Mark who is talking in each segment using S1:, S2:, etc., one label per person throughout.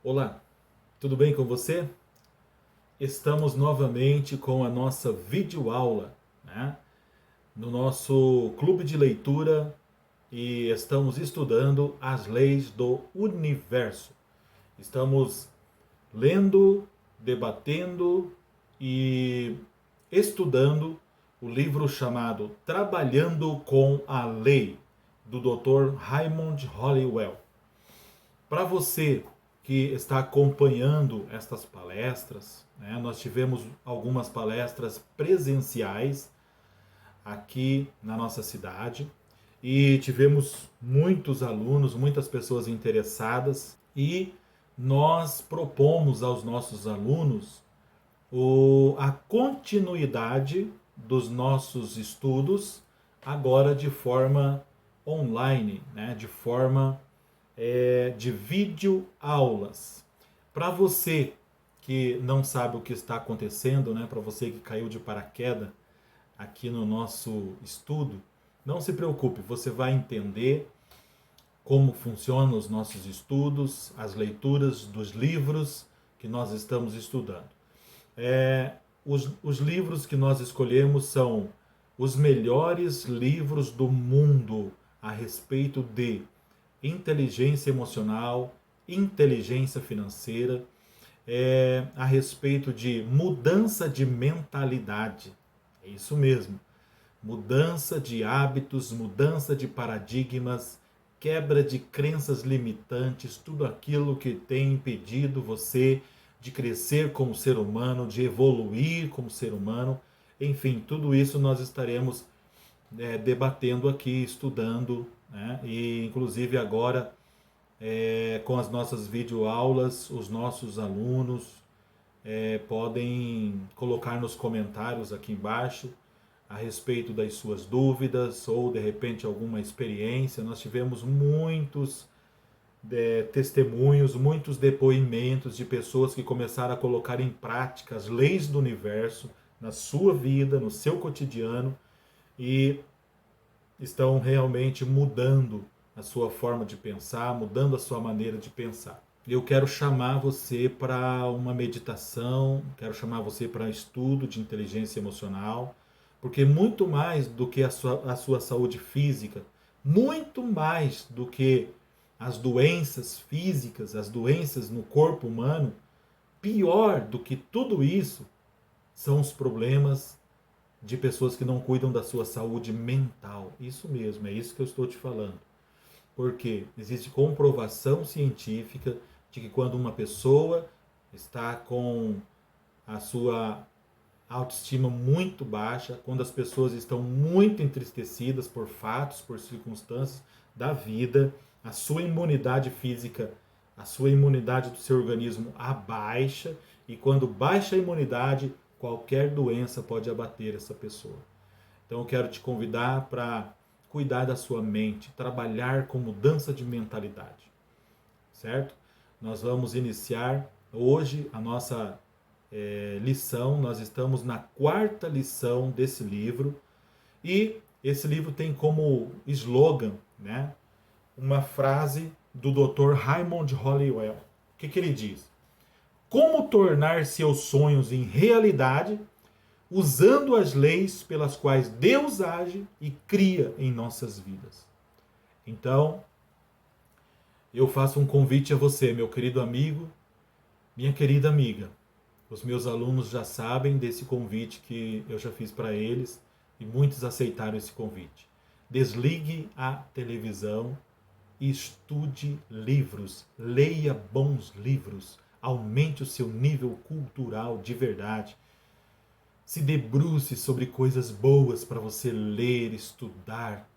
S1: Olá, tudo bem com você? Estamos novamente com a nossa videoaula, né? No nosso clube de leitura e estamos estudando as leis do universo. Estamos lendo, debatendo e estudando o livro chamado Trabalhando com a Lei, do Dr. Raymond Holliwell. Para você que está acompanhando estas palestras, né, nós tivemos algumas palestras presenciais aqui na nossa cidade e tivemos muitos alunos, muitas pessoas interessadas e nós propomos aos nossos alunos a continuidade dos nossos estudos agora de forma online, né, de forma de vídeo aulas. Para você que não sabe o que está acontecendo, né, para você que caiu de paraquedas aqui no nosso estudo, não se preocupe, você vai entender como funcionam os nossos estudos, as leituras dos livros que nós estamos estudando. Os livros que nós escolhemos são os melhores livros do mundo a respeito de inteligência emocional, inteligência financeira, a respeito de mudança de mentalidade. É isso mesmo. Mudança de hábitos, mudança de paradigmas, quebra de crenças limitantes, tudo aquilo que tem impedido você de crescer como ser humano, de evoluir como ser humano. Enfim, tudo isso nós estaremos debatendo aqui, estudando, né? E inclusive agora com as nossas videoaulas, os nossos alunos podem colocar nos comentários aqui embaixo a respeito das suas dúvidas ou de repente alguma experiência. Nós tivemos muitos testemunhos, muitos depoimentos de pessoas que começaram a colocar em prática as leis do universo na sua vida, no seu cotidiano e estão realmente mudando a sua forma de pensar, mudando a sua maneira de pensar. Eu quero chamar você para uma meditação, quero chamar você para um estudo de inteligência emocional, porque muito mais do que a sua saúde física, muito mais do que as doenças físicas, as doenças no corpo humano, pior do que tudo isso são os problemas de pessoas que não cuidam da sua saúde mental. Isso mesmo, é isso que eu estou te falando. Porque existe comprovação científica de que quando uma pessoa está com a sua autoestima muito baixa, quando as pessoas estão muito entristecidas por fatos, por circunstâncias da vida, a sua imunidade física, a sua imunidade do seu organismo abaixa, e quando baixa a imunidade, qualquer doença pode abater essa pessoa. Então eu quero te convidar para cuidar da sua mente, trabalhar com mudança de mentalidade, certo? Nós vamos iniciar hoje a nossa lição, nós estamos na quarta lição desse livro e esse livro tem como slogan, né, uma frase do Dr. Raymond Holliwell. O que ele diz? Como tornar seus sonhos em realidade usando as leis pelas quais Deus age e cria em nossas vidas. Então, eu faço um convite a você, meu querido amigo, minha querida amiga. Os meus alunos já sabem desse convite que eu já fiz para eles e muitos aceitaram esse convite. Desligue a televisão e estude livros, leia bons livros, aumente o seu nível cultural de verdade. Se debruce sobre coisas boas para você ler, estudar.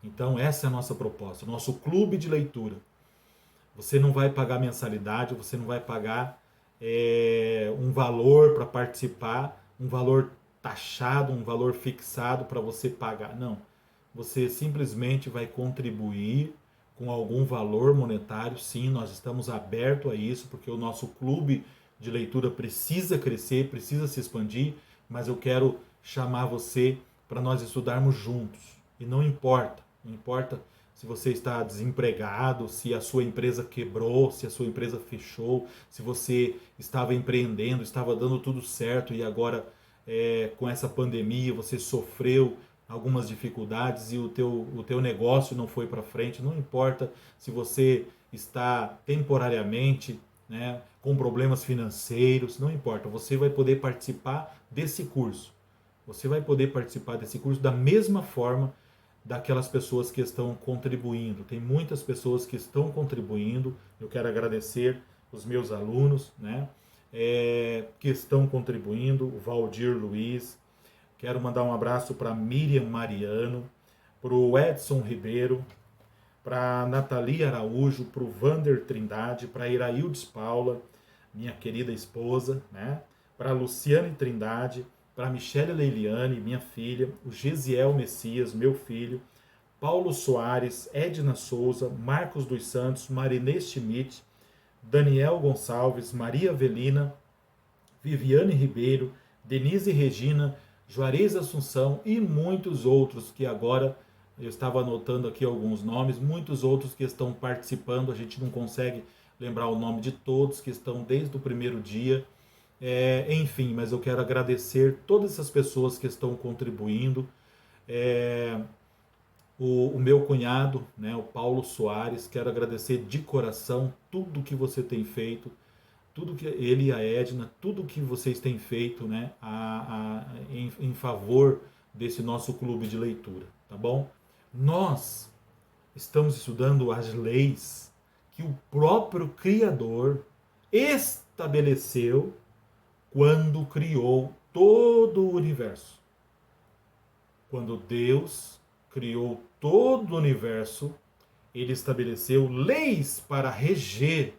S1: Então essa é a nossa proposta, nosso clube de leitura. Você não vai pagar mensalidade, você não vai pagar um valor para participar, um valor taxado, um valor fixado para você pagar. Não. Você simplesmente vai contribuir com algum valor monetário. Sim, nós estamos abertos a isso, porque o nosso clube de leitura precisa crescer, precisa se expandir, mas eu quero chamar você para nós estudarmos juntos. E não importa se você está desempregado, se a sua empresa quebrou, se a sua empresa fechou, se você estava empreendendo, estava dando tudo certo e agora com essa pandemia você sofreu algumas dificuldades e o teu negócio não foi para frente. Não importa se você está temporariamente, né, com problemas financeiros, não importa, você vai poder participar desse curso. Você vai poder participar desse curso da mesma forma daquelas pessoas que estão contribuindo. Tem muitas pessoas que estão contribuindo. Eu quero agradecer os meus alunos, né, que estão contribuindo. O Valdir Luiz. Quero mandar um abraço para Miriam Mariano, para o Edson Ribeiro, para a Nathalie Araújo, para o Vander Trindade, para a Iraildes Paula, minha querida esposa, né? Para a Luciane Trindade, para a Michele Leiliane, minha filha, o Gesiel Messias, meu filho, Paulo Soares, Edna Souza, Marcos dos Santos, Marinê Schmidt, Daniel Gonçalves, Maria Avelina, Viviane Ribeiro, Denise Regina, Juarez Assunção e muitos outros que agora eu estava anotando aqui alguns nomes, muitos outros que estão participando, a gente não consegue lembrar o nome de todos que estão desde o primeiro dia. Enfim, mas eu quero agradecer todas essas pessoas que estão contribuindo. O meu cunhado, né, o Paulo Soares, quero agradecer de coração tudo que você tem feito, tudo que ele e a Edna, tudo que vocês têm feito, né, em favor desse nosso clube de leitura, tá bom? Nós estamos estudando as leis que o próprio Criador estabeleceu quando criou todo o universo. Quando Deus criou todo o universo, ele estabeleceu leis para reger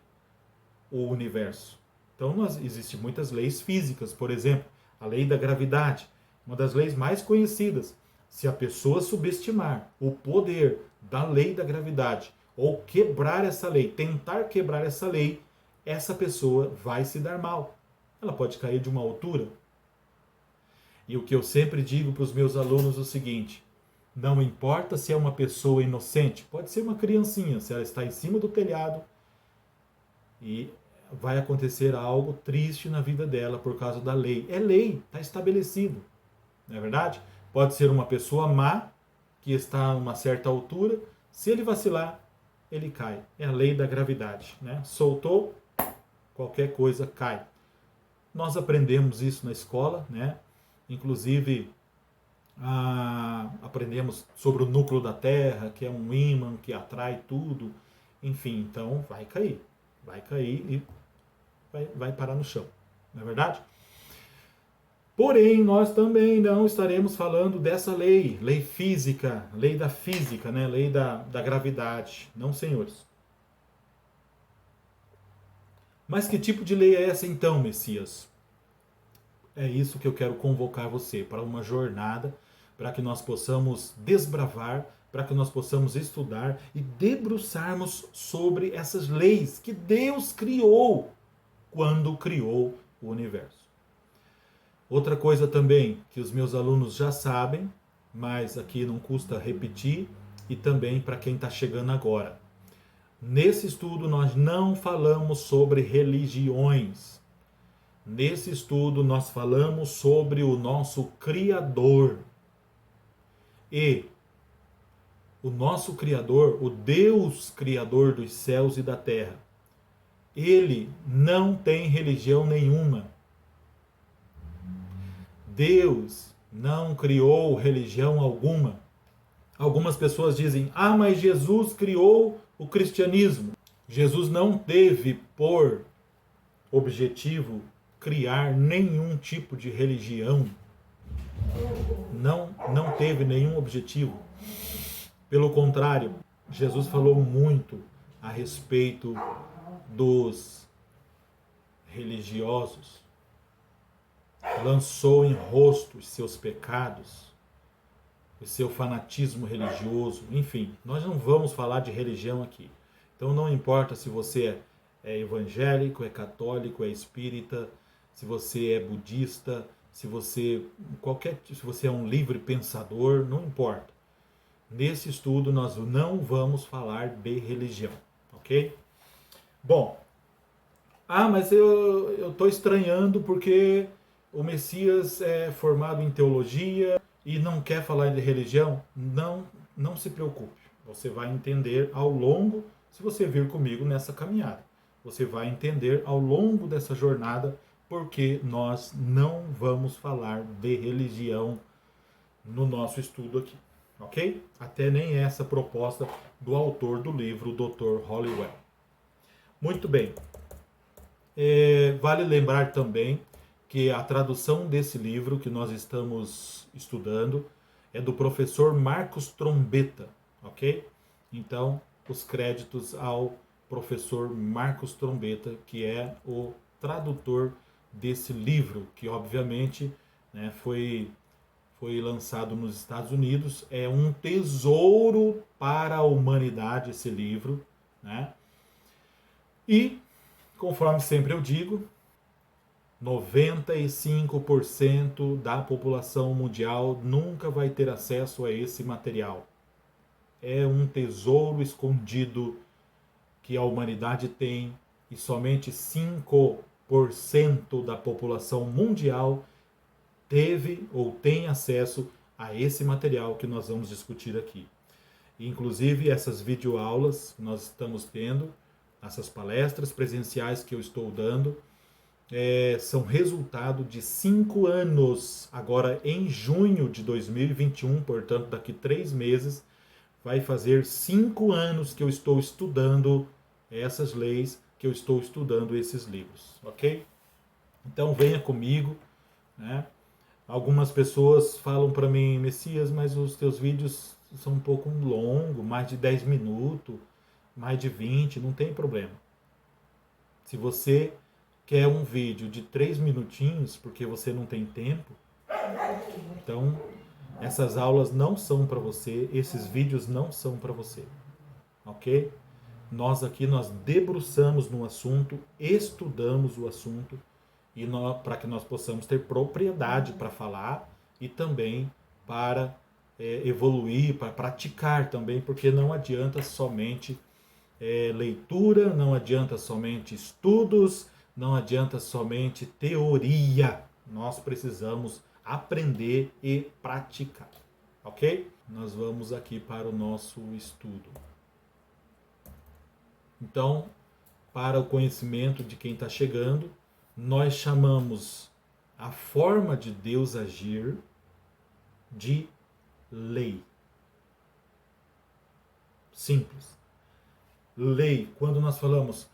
S1: o universo. Então, existem muitas leis físicas, por exemplo, a lei da gravidade, uma das leis mais conhecidas. Se a pessoa subestimar o poder da lei da gravidade ou quebrar essa lei, tentar quebrar essa lei, essa pessoa vai se dar mal. Ela pode cair de uma altura. E o que eu sempre digo para os meus alunos é o seguinte: não importa se é uma pessoa inocente, pode ser uma criancinha, se ela está em cima do telhado e vai acontecer algo triste na vida dela por causa da lei. É lei, está estabelecido. Não é verdade? Pode ser uma pessoa má, que está a uma certa altura, se ele vacilar, ele cai. É a lei da gravidade, né? Soltou, qualquer coisa cai. Nós aprendemos isso na escola, né? Inclusive, aprendemos sobre o núcleo da Terra, que é um ímã que atrai tudo. Enfim, então vai cair e vai parar no chão, não é verdade? Porém, nós também não estaremos falando dessa lei física, lei da física, né? Lei da gravidade. Não, senhores. Mas que tipo de lei é essa então, Messias? É isso que eu quero convocar você para uma jornada, para que nós possamos desbravar, para que nós possamos estudar e debruçarmos sobre essas leis que Deus criou quando criou o universo. Outra coisa também que os meus alunos já sabem, mas aqui não custa repetir, e também para quem está chegando agora. Nesse estudo nós não falamos sobre religiões. Nesse estudo nós falamos sobre o nosso Criador. E o nosso Criador, o Deus Criador dos céus e da terra, ele não tem religião nenhuma. Deus não criou religião alguma. Algumas pessoas dizem: mas Jesus criou o cristianismo. Jesus não teve por objetivo criar nenhum tipo de religião. Não teve nenhum objetivo. Pelo contrário, Jesus falou muito a respeito dos religiosos. Lançou em rosto os seus pecados, o seu fanatismo religioso, enfim, nós não vamos falar de religião aqui. Então não importa se você é evangélico, é católico, é espírita, se você é budista, se você é um livre pensador, não importa. Nesse estudo nós não vamos falar de religião, ok? Bom, mas eu estou estranhando porque o Messias é formado em teologia e não quer falar de religião. Não, não se preocupe. Você vai entender ao longo, se você vir comigo nessa caminhada. Você vai entender ao longo dessa jornada porque nós não vamos falar de religião no nosso estudo aqui, ok? Até nem essa proposta do autor do livro, o Dr. Halliwell. Muito bem. Vale lembrar também que a tradução desse livro que nós estamos estudando é do professor Marcos Trombetta, ok? Então, os créditos ao professor Marcos Trombetta, que é o tradutor desse livro, que obviamente, né, foi lançado nos Estados Unidos. É um tesouro para a humanidade esse livro, né? E, conforme sempre eu digo, 95% da população mundial nunca vai ter acesso a esse material. É um tesouro escondido que a humanidade tem e somente 5% da população mundial teve ou tem acesso a esse material que nós vamos discutir aqui. Inclusive, essas videoaulas que nós estamos tendo, essas palestras presenciais que eu estou dando, são resultado de 5 anos. Agora, em junho de 2021, portanto, daqui 3 meses, vai fazer 5 anos que eu estou estudando essas leis, que eu estou estudando esses livros, ok? Então, venha comigo, né? Algumas pessoas falam para mim, Messias, mas os teus vídeos são um pouco longos, mais de 10 minutos, mais de 20, não tem problema. Se você quer um vídeo de 3 minutinhos, porque você não tem tempo, então essas aulas não são para você, esses vídeos não são para você, ok? Nós aqui, nós debruçamos no assunto, estudamos o assunto, e para que nós possamos ter propriedade para falar e também para evoluir, para praticar também, porque não adianta somente leitura, não adianta somente estudos, não adianta somente teoria. Nós precisamos aprender e praticar, ok? Nós vamos aqui para o nosso estudo. Então, para o conhecimento de quem está chegando, nós chamamos a forma de Deus agir de lei. Simples. Lei, quando nós falamos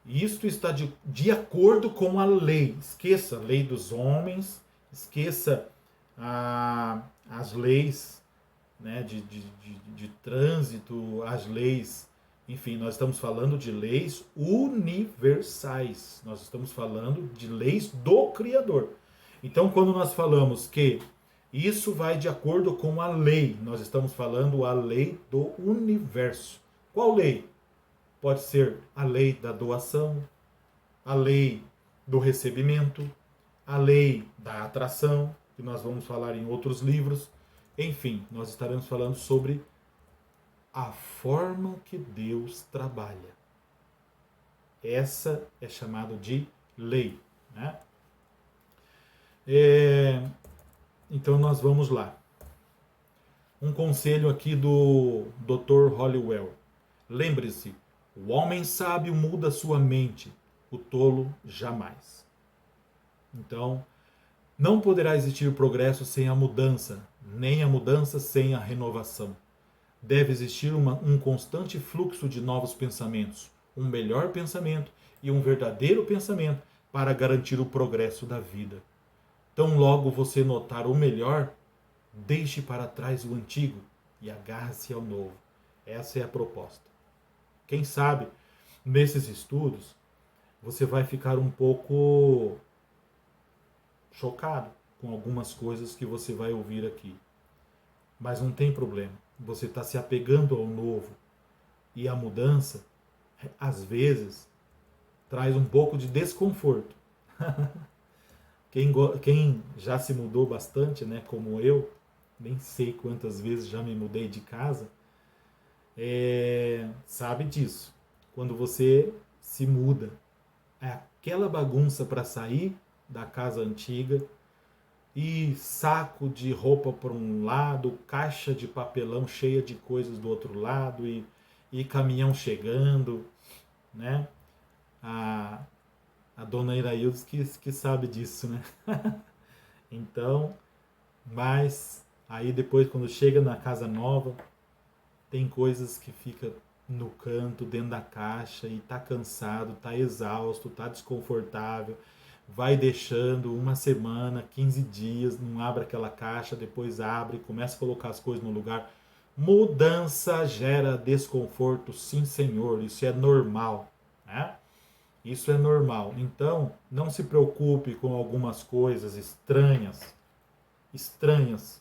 S1: isto está de acordo com a lei, esqueça a lei dos homens, esqueça as leis, né, de trânsito, as leis. Enfim, nós estamos falando de leis universais. Nós estamos falando de leis do Criador. Então, quando nós falamos que isso vai de acordo com a lei, nós estamos falando a lei do universo. Qual lei? Pode ser a lei da doação, a lei do recebimento, a lei da atração, que nós vamos falar em outros livros. Enfim, nós estaremos falando sobre a forma que Deus trabalha. Essa é chamada de lei, né? Então nós vamos lá. Um conselho aqui do Dr. Halliwell. Lembre-se, o homem sábio muda sua mente, o tolo jamais. Então, não poderá existir progresso sem a mudança, nem a mudança sem a renovação. Deve existir um constante fluxo de novos pensamentos, um melhor pensamento e um verdadeiro pensamento para garantir o progresso da vida. Tão logo você notar o melhor, deixe para trás o antigo e agarre-se ao novo. Essa é a proposta. Quem sabe, nesses estudos, você vai ficar um pouco chocado com algumas coisas que você vai ouvir aqui. Mas não tem problema. Você está se apegando ao novo. E a mudança, às vezes, traz um pouco de desconforto. Quem já se mudou bastante, né, como eu, nem sei quantas vezes já me mudei de casa, sabe disso. Quando você se muda, é aquela bagunça para sair da casa antiga, e saco de roupa por um lado, caixa de papelão cheia de coisas do outro lado, e caminhão chegando, né? A, a dona Iraildes que sabe disso, né? Então, mas aí depois quando chega na casa nova, tem coisas que fica no canto, dentro da caixa, e tá cansado, tá exausto, tá desconfortável, vai deixando uma semana, 15 dias, não abre aquela caixa, depois abre, começa a colocar as coisas no lugar. Mudança gera desconforto, sim senhor, isso é normal, né? Isso é normal. Então, não se preocupe com algumas coisas estranhas, estranhas,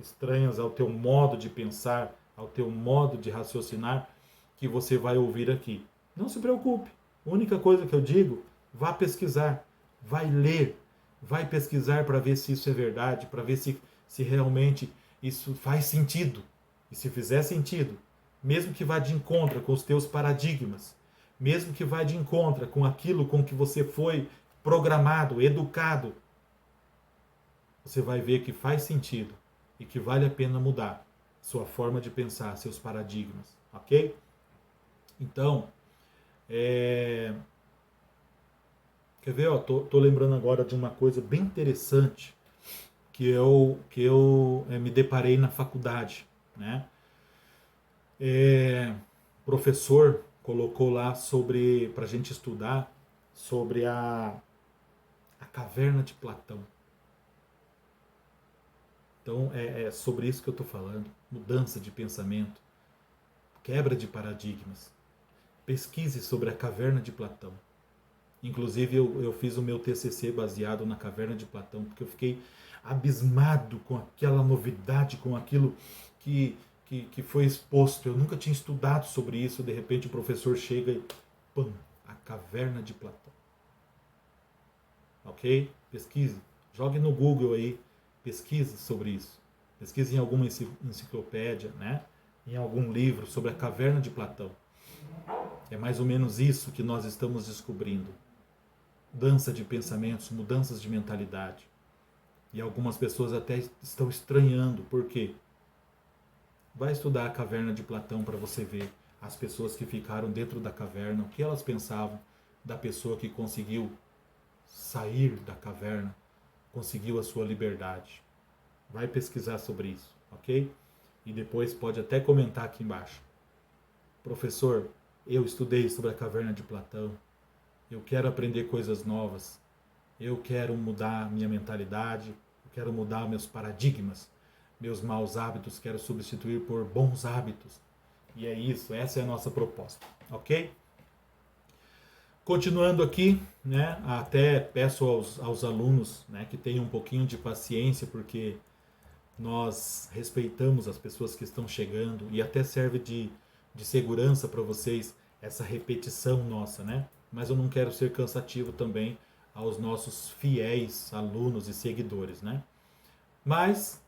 S1: estranhas ao teu modo de pensar, ao teu modo de raciocinar, que você vai ouvir aqui. Não se preocupe. A única coisa que eu digo, vá pesquisar, vai ler, vai pesquisar para ver se isso é verdade, para ver se realmente isso faz sentido. E se fizer sentido, mesmo que vá de encontro com os teus paradigmas, mesmo que vá de encontro com aquilo com que você foi programado, educado, você vai ver que faz sentido e que vale a pena mudar sua forma de pensar, seus paradigmas, ok? Então, quer ver? Ó, tô lembrando agora de uma coisa bem interessante que eu me deparei na faculdade, né? O professor colocou lá sobre para a gente estudar sobre a caverna de Platão. Então é sobre isso que eu estou falando, mudança de pensamento, quebra de paradigmas. Pesquise sobre a caverna de Platão. Inclusive eu fiz o meu TCC baseado na caverna de Platão, porque eu fiquei abismado com aquela novidade, com aquilo que foi exposto. Eu nunca tinha estudado sobre isso, de repente o professor chega e pam, a caverna de Platão. Ok? Pesquise, jogue no Google aí, pesquise sobre isso. Pesquise em alguma enciclopédia, né? Em algum livro sobre a caverna de Platão. É mais ou menos isso que nós estamos descobrindo. Mudança de pensamentos, mudanças de mentalidade. E algumas pessoas até estão estranhando. Por quê? Vai estudar a caverna de Platão para você ver as pessoas que ficaram dentro da caverna, o que elas pensavam da pessoa que conseguiu sair da caverna, conseguiu a sua liberdade. Vai pesquisar sobre isso, ok? E depois pode até comentar aqui embaixo. Professor, eu estudei sobre a caverna de Platão. Eu quero aprender coisas novas. Eu quero mudar minha mentalidade. Eu quero mudar meus paradigmas. Meus maus hábitos quero substituir por bons hábitos. E é isso, essa é a nossa proposta, ok? Continuando aqui, né, até peço aos alunos, né, que tenham um pouquinho de paciência, porque nós respeitamos as pessoas que estão chegando e até serve de segurança para vocês essa repetição nossa, né? Mas eu não quero ser cansativo também aos nossos fiéis alunos e seguidores, né? Mas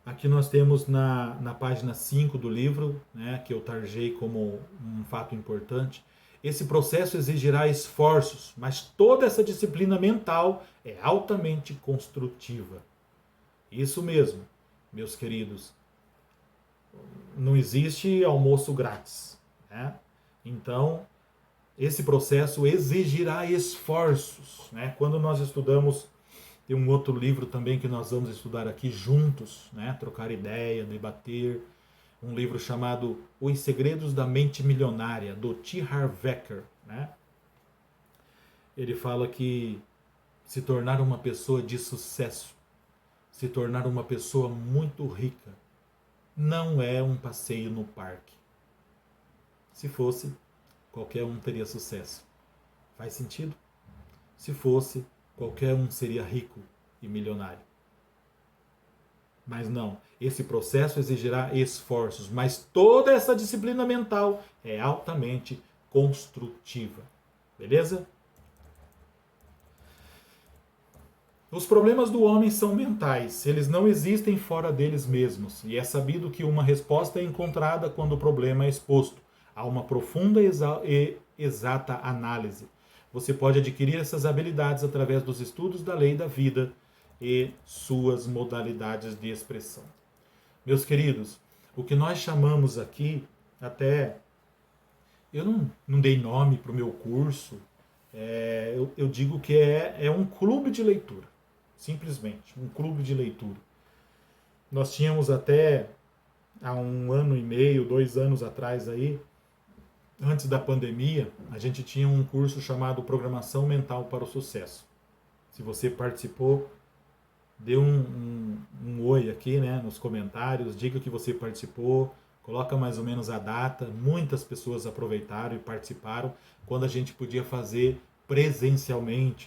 S1: aqui nós temos na página 5 do livro, né, que eu tarjei como um fato importante. Esse processo exigirá esforços, mas toda essa disciplina mental é altamente construtiva. Isso mesmo, meus queridos. Não existe almoço grátis, né? Então, esse processo exigirá esforços, né? Quando nós estudamos, tem um outro livro também que nós vamos estudar aqui juntos, né? Trocar ideia, debater, um livro chamado Os Segredos da Mente Milionária, do T. Harv Eker, né? Ele fala que se tornar uma pessoa de sucesso, se tornar uma pessoa muito rica, não é um passeio no parque. Se fosse, qualquer um teria sucesso. Faz sentido? Se fosse, qualquer um seria rico e milionário. Mas não, esse processo exigirá esforços, mas toda essa disciplina mental é altamente construtiva. Beleza? Os problemas do homem são mentais, eles não existem fora deles mesmos, e é sabido que uma resposta é encontrada quando o problema é exposto a uma profunda e exata análise. Você pode adquirir essas habilidades através dos estudos da lei da vida e suas modalidades de expressão. Meus queridos, o que nós chamamos aqui, até eu não dei nome para o meu curso, eu digo que é um clube de leitura, simplesmente, um clube de leitura. Nós tínhamos até há 1 ano e meio, 2 anos atrás aí, antes da pandemia, a gente tinha um curso chamado Programação Mental para o Sucesso. Se você participou, dê um oi aqui, né, nos comentários, diga que você participou, coloca mais ou menos a data. Muitas pessoas aproveitaram e participaram quando a gente podia fazer presencialmente